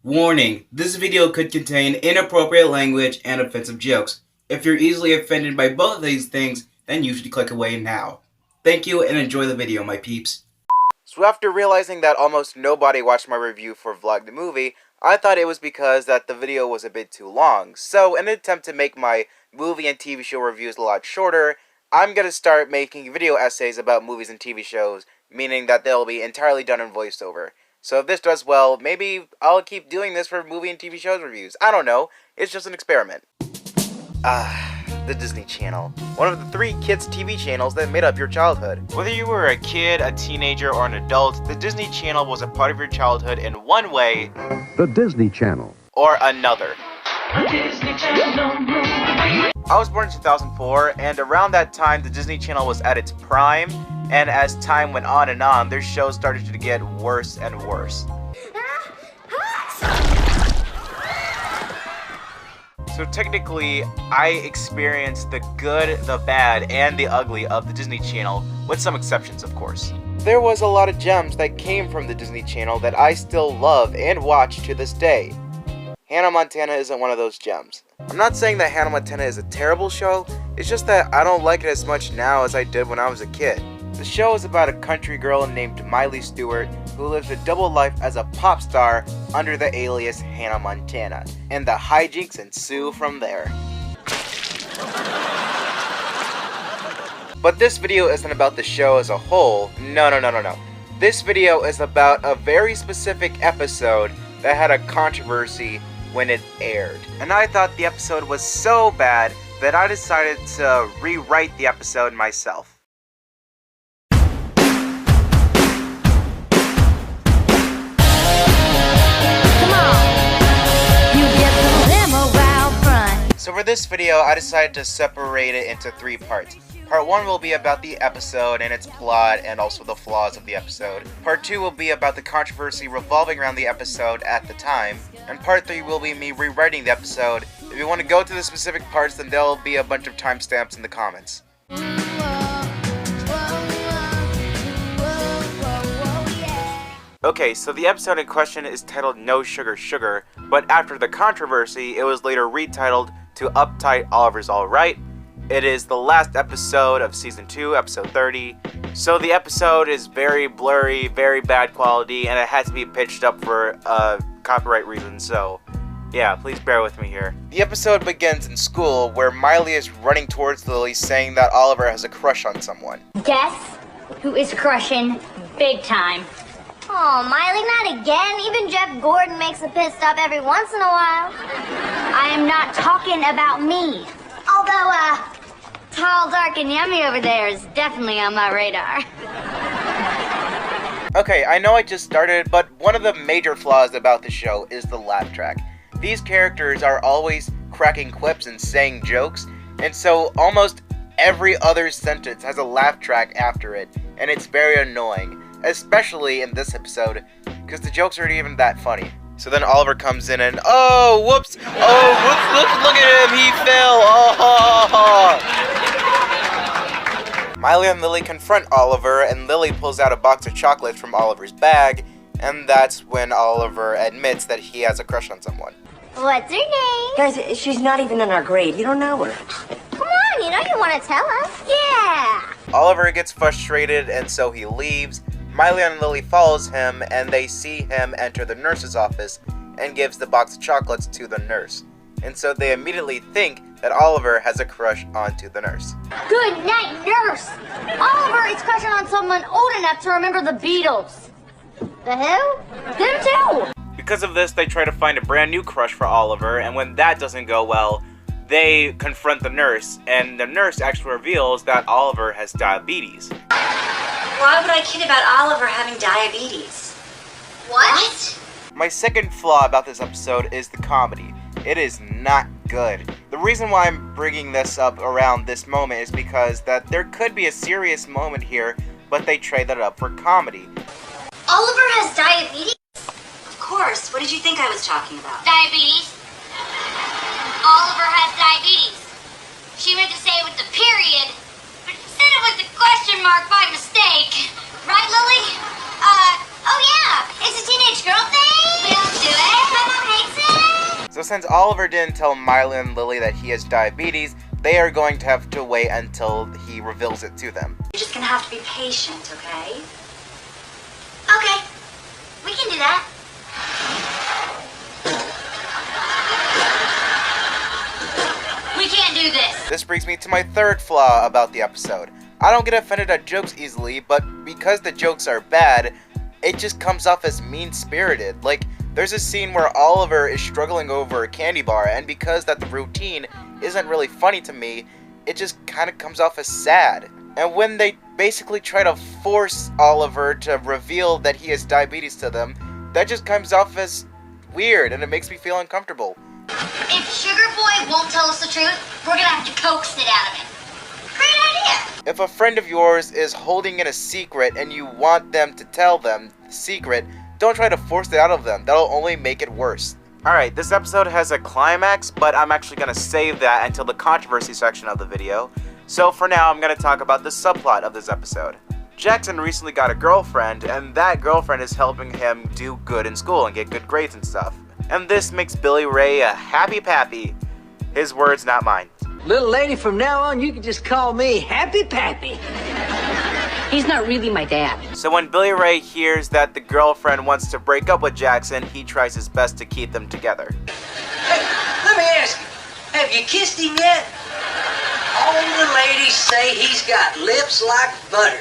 Warning, this video could contain inappropriate language and offensive jokes. If you're easily offended by both of these things, then you should click away now. Thank you and enjoy the video, my peeps. So after realizing that almost nobody watched my review for Vlog the Movie, I thought it was because that the video was a bit too long. So in an attempt to make my movie and TV show reviews a lot shorter, I'm going to start making video essays about movies and TV shows, meaning that they'll be entirely done in voiceover. So if this does well, maybe I'll keep doing this for movie and TV shows reviews. I don't know. It's just an experiment. The Disney Channel. One of the 3 kids' TV channels that made up your childhood. Whether you were a kid, a teenager, or an adult, the Disney Channel was a part of your childhood in one way... The Disney Channel. ...or another. I was born in 2004, and around that time, the Disney Channel was at its prime, and as time went on, their shows started to get worse and worse. So technically, I experienced the good, the bad, and the ugly of the Disney Channel, with some exceptions, of course. There was a lot of gems that came from the Disney Channel that I still love and watch to this day. Hannah Montana isn't one of those gems. I'm not saying that Hannah Montana is a terrible show, it's just that I don't like it as much now as I did when I was a kid. The show is about a country girl named Miley Stewart who lives a double life as a pop star under the alias Hannah Montana, and the hijinks ensue from there. But this video isn't about the show as a whole. No. This video is about a very specific episode that had a controversy when it aired. And I thought the episode was so bad that I decided to rewrite the episode myself. So for this video, I decided to separate it into 3 parts. Part 1 will be about the episode and its plot and also the flaws of the episode. Part 2 will be about the controversy revolving around the episode at the time. And Part 3 will be me rewriting the episode. If you want to go to the specific parts, then there'll be a bunch of timestamps in the comments. Okay, so the episode in question is titled No Sugar Sugar, but after the controversy, it was later retitled to Uptight Oliver's Alright. It is the last episode of Season 2, Episode 30. So the episode is very blurry, very bad quality, and it had to be pitched up for copyright reasons, so yeah, please bear with me here. The episode begins in school, where Miley is running towards Lily saying that Oliver has a crush on someone. Guess who is crushing big time? Oh, Miley, not again. Even Jeff Gordon makes a pit stop every once in a while. I am not talking about me. Although, tall, dark, and yummy over there is definitely on my radar. Okay, I know I just started, but one of the major flaws about the show is the laugh track. These characters are always cracking quips and saying jokes, and so almost every other sentence has a laugh track after it, and it's very annoying. Especially in this episode, because the jokes aren't even that funny. So then Oliver comes in and, oh, whoops, look at him, he fell, oh. Miley and Lily confront Oliver, and Lily pulls out a box of chocolates from Oliver's bag, and that's when Oliver admits that he has a crush on someone. What's her name? Guys, she's not even in our grade, you don't know her. Come on, you know you want to tell us. Yeah. Oliver gets frustrated, and so he leaves. Miley and Lily follows him, and they see him enter the nurse's office and gives the box of chocolates to the nurse. And so they immediately think that Oliver has a crush onto the nurse. Good night, nurse! Oliver is crushing on someone old enough to remember the Beatles. The who? Them too! Because of this, they try to find a brand new crush for Oliver, and when that doesn't go well, they confront the nurse, and the nurse actually reveals that Oliver has diabetes. Why would I kid about Oliver having diabetes? What? My second flaw about this episode is the comedy. It is not good. The reason why I'm bringing this up around this moment is because that there could be a serious moment here, but they trade that up for comedy. Oliver has diabetes? Of course. What did you think I was talking about? Diabetes? Oliver has diabetes. She meant to say it with the period, but said it with the question mark by mistake. Right, Lily? Oh yeah, it's a teenage girl thing. We'll do it. So since Oliver didn't tell Miley and Lily that he has diabetes, they are going to have to wait until he reveals it to them. You're just gonna have to be patient, okay? Okay, we can do that. We can't do this. This brings me to my third flaw about the episode. I don't get offended at jokes easily, but because the jokes are bad, it just comes off as mean-spirited. Like, there's a scene where Oliver is struggling over a candy bar, and because that the routine isn't really funny to me, it just kind of comes off as sad. And when they basically try to force Oliver to reveal that he has diabetes to them, that just comes off as weird, and it makes me feel uncomfortable. If Sugar Boy won't tell us the truth, we're gonna have to coax it out of him. Great idea. If a friend of yours is holding in a secret and you want them to tell them the secret, don't try to force it out of them. That'll only make it worse. Alright, this episode has a climax, but I'm actually going to save that until the controversy section of the video. So for now, I'm going to talk about the subplot of this episode. Jackson recently got a girlfriend, and that girlfriend is helping him do good in school and get good grades and stuff. And this makes Billy Ray a happy pappy. His words, not mine. Little lady, from now on, you can just call me Happy Pappy. He's not really my dad. So when Billy Ray hears that the girlfriend wants to break up with Jackson, he tries his best to keep them together. Hey, let me ask you, have you kissed him yet? All the ladies say he's got lips like butter.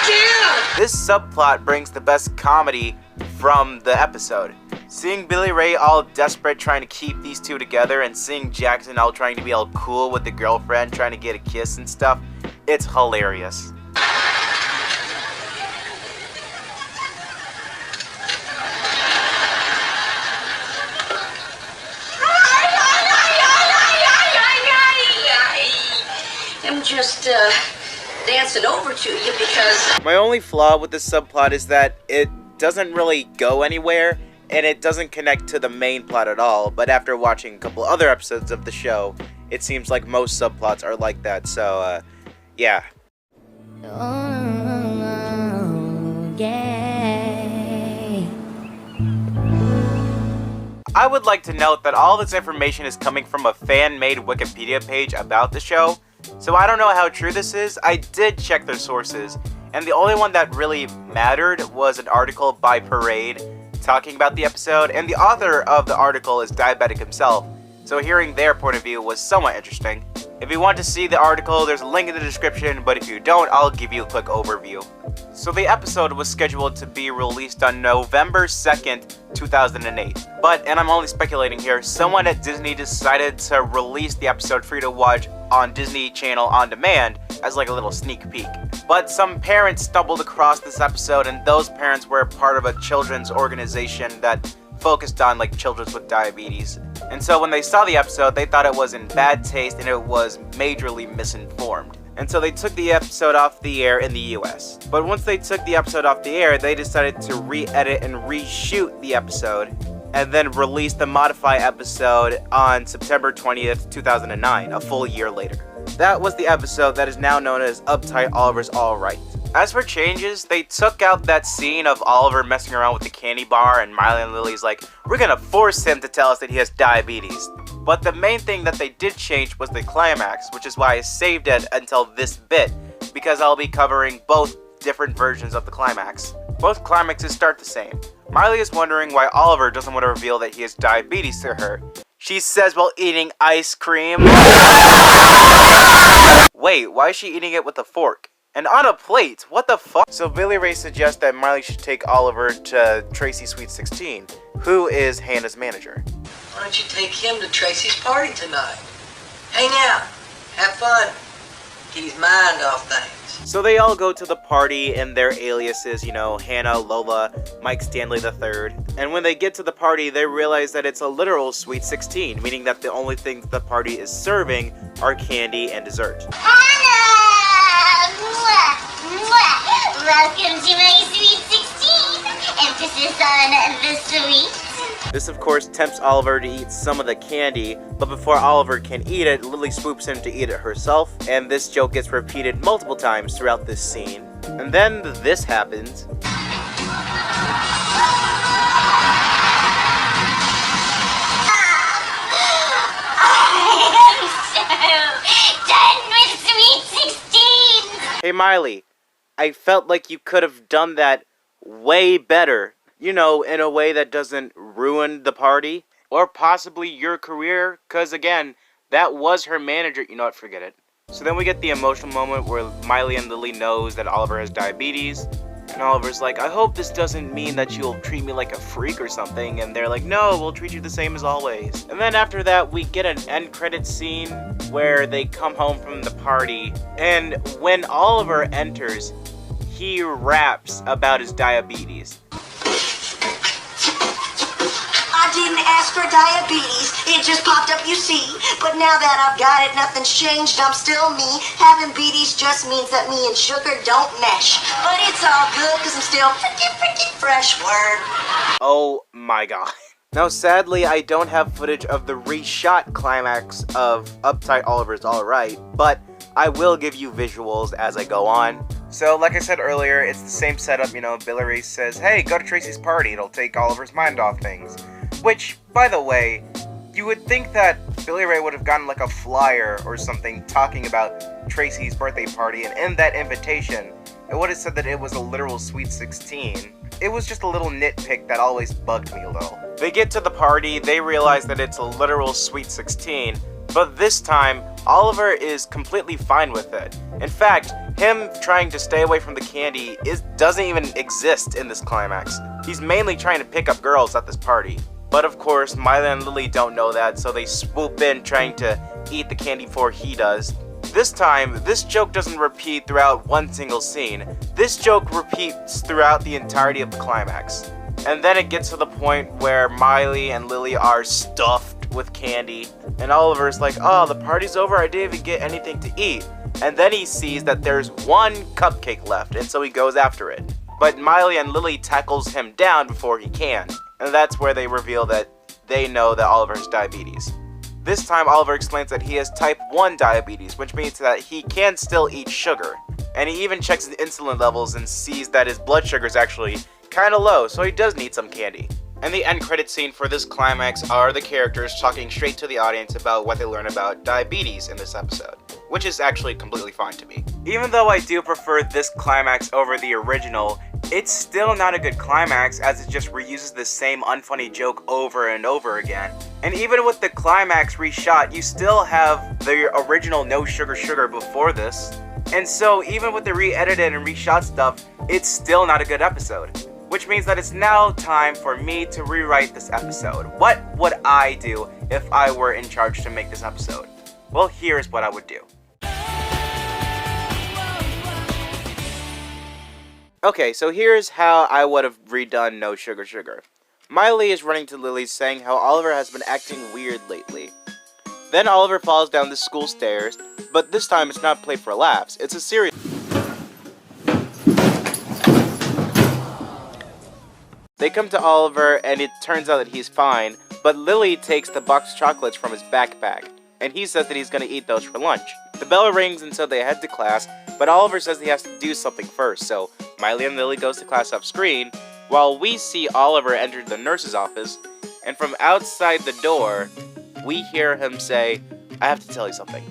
Yeah! This subplot brings the best comedy from the episode. Seeing Billy Ray all desperate trying to keep these two together and seeing Jackson all trying to be all cool with the girlfriend trying to get a kiss and stuff, it's hilarious. I'm just dancing over to you because My only flaw with this subplot is that it doesn't really go anywhere and it doesn't connect to the main plot at all, but after watching a couple other episodes of the show, it seems like most subplots are like that, so yeah. I would like to note that all this information is coming from a fan-made Wikipedia page about the show, so I don't know how true this is. I did check their sources, and the only one that really mattered was an article by Parade talking about the episode, and the author of the article is diabetic himself, so hearing their point of view was somewhat interesting. If you want to see the article, there's a link in the description, but if you don't, I'll give you a quick overview. So the episode was scheduled to be released on November 2nd, 2008. But, and I'm only speculating here, someone at Disney decided to release the episode for you to watch on Disney Channel On Demand as like a little sneak peek. But some parents stumbled across this episode, and those parents were part of a children's organization that focused on like children with diabetes. And so when they saw the episode, they thought it was in bad taste and it was majorly misinformed. And so they took the episode off the air in the US. But once they took the episode off the air, they decided to re-edit and reshoot the episode and then release the modified episode on September 20th, 2009, a full year later. That was the episode that is now known as Uptight Oliver's Alright. As for changes, they took out that scene of Oliver messing around with the candy bar and Miley and Lily's like, we're gonna force him to tell us that he has diabetes. But the main thing that they did change was the climax, which is why I saved it until this bit, because I'll be covering both different versions of the climax. Both climaxes start the same. Miley is wondering why Oliver doesn't want to reveal that he has diabetes to her. She says while eating ice cream. Wait, why is she eating it with a fork? And on a plate, what the fuck? So Billy Ray suggests that Miley should take Oliver to Tracy's Sweet 16, who is Hannah's manager. why don't you take him to Tracy's party tonight? Hang out, have fun, get his mind off things. So they all go to the party in their aliases, you know, Hannah, Lola, Mike Stanley III. And when they get to the party, they realize that it's a literal Sweet 16, meaning that the only things the party is serving are candy and dessert. Hannah! Mwah, mwah. Welcome to my Sweet 16. Emphasis on the sweet. This of course tempts Oliver to eat some of the candy, but before Oliver can eat it, Lily swoops in to eat it herself, and this joke gets repeated multiple times throughout this scene. And then this happens. "Hey Miley, I felt like you could have done that way better. You know, in a way that doesn't ruin the party. Or possibly your career, because again, that was her manager." You know what, forget it. So then we get the emotional moment where Miley and Lily knows that Oliver has diabetes. And Oliver's like, "I hope this doesn't mean that you'll treat me like a freak or something." And they're like, "No, we'll treat you the same as always." And then after that, we get an end credit scene where they come home from the party. And when Oliver enters, he raps about his diabetes. "I didn't ask for diabetes, it just popped up, you see. But now that I've got it, nothing's changed, I'm still me. Having beaties just means that me and sugar don't mesh. But it's all good, cause I'm still pretty fresh, word." Oh my god. Now sadly, I don't have footage of the reshot climax of Uptight Oliver's Alright, but I will give you visuals as I go on. So, like I said earlier, it's the same setup, you know, Billy Ray says, "Hey, go to Tracy's party, it'll take Oliver's mind off things." Which, by the way, you would think that Billy Ray would have gotten like a flyer or something talking about Tracy's birthday party, and in that invitation, it would have said that it was a literal Sweet 16. It was just a little nitpick that always bugged me a little. They get to the party, they realize that it's a literal Sweet 16, but this time, Oliver is completely fine with it. In fact, him trying to stay away from the candy doesn't even exist in this climax. He's mainly trying to pick up girls at this party. But of course, Miley and Lily don't know that, so they swoop in trying to eat the candy before he does. This time, this joke doesn't repeat throughout one single scene. This joke repeats throughout the entirety of the climax. And then it gets to the point where Miley and Lily are stuffed with candy, and Oliver's like, "Oh, the party's over, I didn't even get anything to eat." And then he sees that there's one cupcake left, and so he goes after it. But Miley and Lily tackles him down before he can. And that's where they reveal that they know that Oliver has diabetes. This time, Oliver explains that he has type 1 diabetes, which means that he can still eat sugar. And he even checks his insulin levels and sees that his blood sugar is actually kinda low, so he does need some candy. And the end credit scene for this climax are the characters talking straight to the audience about what they learn about diabetes in this episode, which is actually completely fine to me. Even though I do prefer this climax over the original, it's still not a good climax as it just reuses the same unfunny joke over and over again. And even with the climax reshot, you still have the original No Sugar Sugar before this. And so even with the re-edited and reshot stuff, it's still not a good episode. Which means that it's now time for me to rewrite this episode. What would I do if I were in charge to make this episode? Well, here's what I would do. Okay, so here's how I would have redone No Sugar Sugar. Miley is running to Lily saying how Oliver has been acting weird lately. Then Oliver falls down the school stairs, but this time it's not played for laughs, it's a serious... They come to Oliver and it turns out that he's fine, but Lily takes the box of chocolates from his backpack, and he says that he's gonna eat those for lunch. The bell rings and so they head to class, but Oliver says he has to do something first, so Miley and Lily goes to class off screen, while we see Oliver enter the nurse's office, and from outside the door, we hear him say, "I have to tell you something."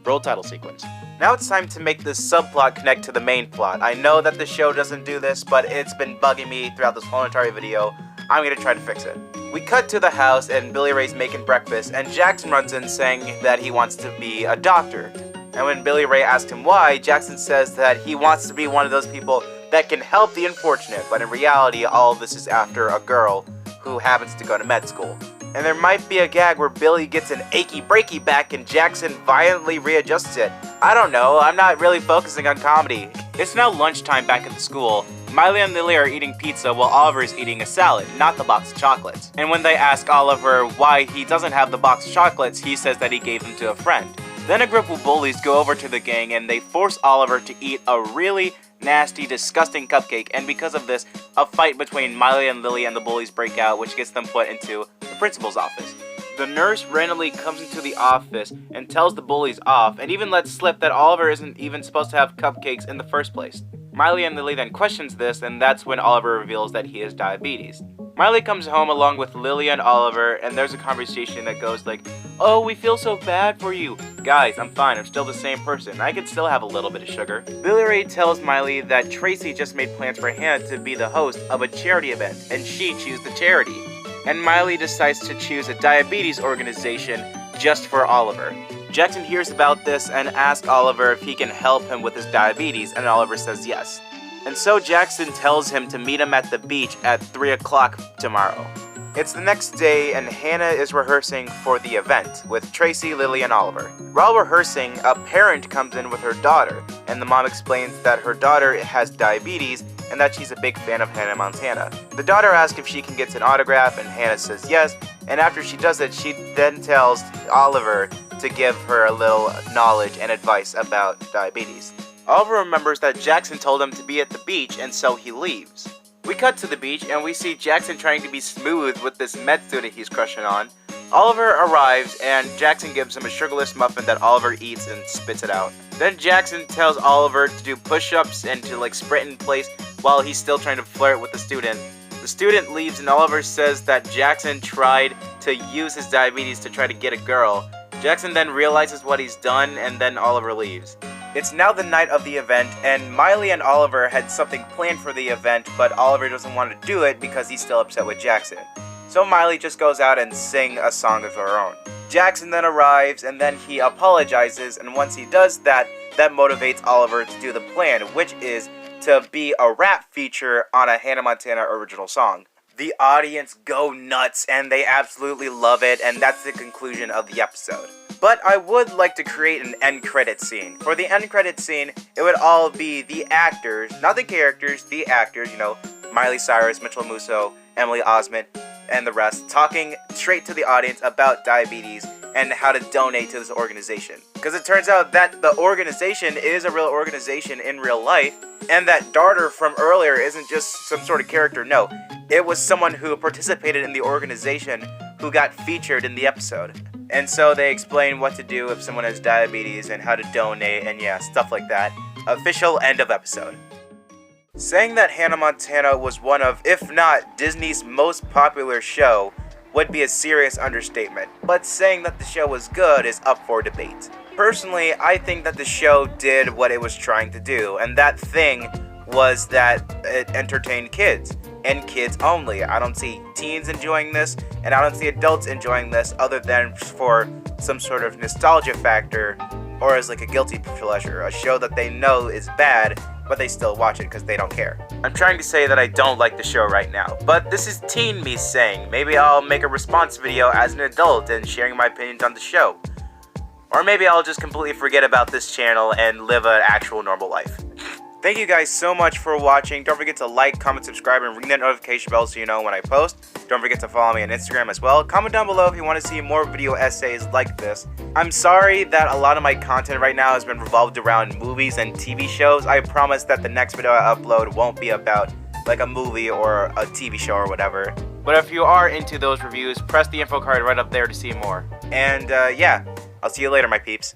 Roll title sequence. Now it's time to make this subplot connect to the main plot. I know that the show doesn't do this, but it's been bugging me throughout this whole entire video. I'm gonna try to fix it. We cut to the house and Billy Ray's making breakfast, and Jackson runs in saying that he wants to be a doctor. And when Billy Ray asks him why, Jackson says that he wants to be one of those people that can help the unfortunate, but in reality, all of this is after a girl who happens to go to med school. And there might be a gag where Billy gets an achy breaky back and Jackson violently readjusts it. I don't know, I'm not really focusing on comedy. It's now lunchtime back at the school. Miley and Lily are eating pizza while Oliver is eating a salad, not the box of chocolates. And when they ask Oliver why he doesn't have the box of chocolates, he says that he gave them to a friend. Then a group of bullies go over to the gang and they force Oliver to eat a really nasty, disgusting cupcake, and because of this, a fight between Miley and Lily and the bullies break out, which gets them put into the principal's office. The nurse randomly comes into the office and tells the bullies off, and even lets slip that Oliver isn't even supposed to have cupcakes in the first place. Miley and Lily then questions this, and that's when Oliver reveals that he has diabetes. Miley comes home along with Lily and Oliver, and there's a conversation that goes like, "Oh, we feel so bad for you. Guys, I'm fine, I'm still the same person. I can still have a little bit of sugar." Lily Ray tells Miley that Tracy just made plans for Hannah to be the host of a charity event, and she chooses the charity. And Miley decides to choose a diabetes organization just for Oliver. Jackson hears about this and asks Oliver if he can help him with his diabetes, and Oliver says yes. And so Jackson tells him to meet him at the beach at 3 o'clock tomorrow. It's the next day, and Hannah is rehearsing for the event with Tracy, Lily, and Oliver. While rehearsing, a parent comes in with her daughter, and the mom explains that her daughter has diabetes and that she's a big fan of Hannah Montana. The daughter asks if she can get an autograph, and Hannah says yes, and after she does it, she then tells Oliver to give her a little knowledge and advice about diabetes. Oliver remembers that Jackson told him to be at the beach, and so he leaves. We cut to the beach, and we see Jackson trying to be smooth with this med student he's crushing on. Oliver arrives, and Jackson gives him a sugarless muffin that Oliver eats and spits it out. Then Jackson tells Oliver to do push-ups and to sprint in place while he's still trying to flirt with the student. The student leaves, and Oliver says that Jackson tried to use his diabetes to try to get a girl. Jackson then realizes what he's done, and then Oliver leaves. It's now the night of the event, and Miley and Oliver had something planned for the event, but Oliver doesn't want to do it because he's still upset with Jackson. So Miley just goes out and sings a song of her own. Jackson then arrives, and then he apologizes, and once he does that, that motivates Oliver to do the plan, which is to be a rap feature on a Hannah Montana original song. The audience go nuts, and they absolutely love it, and that's the conclusion of the episode. But I would like to create an end credit scene. For the end credit scene, it would all be the actors, not the characters, the actors, Miley Cyrus, Mitchell Musso, Emily Osment, and the rest, talking straight to the audience about diabetes and how to donate to this organization. Because it turns out that the organization is a real organization in real life, and that Darter from earlier isn't just some sort of character, no. It was someone who participated in the organization who got featured in the episode. And so they explain what to do if someone has diabetes and how to donate and stuff like that. Official end of episode. Saying that Hannah Montana was one of, if not Disney's most popular show, would be a serious understatement. But saying that the show was good is up for debate. Personally, I think that the show did what it was trying to do, and that thing was that it entertained kids. And kids only. I don't see teens enjoying this, and I don't see adults enjoying this other than for some sort of nostalgia factor or as a guilty pleasure, a show that they know is bad, but they still watch it because they don't care. I'm trying to say that I don't like the show right now, but this is teen me saying. Maybe I'll make a response video as an adult and sharing my opinions on the show. Or maybe I'll just completely forget about this channel and live an actual normal life. Thank you guys so much for watching. Don't forget to like, comment, subscribe, and ring that notification bell so you know when I post. Don't forget to follow me on Instagram as well. Comment down below if you want to see more video essays like this. I'm sorry that a lot of my content right now has been revolved around movies and TV shows. I promise that the next video I upload won't be about a movie or a TV show or whatever. But if you are into those reviews, press the info card right up there to see more. And I'll see you later, my peeps.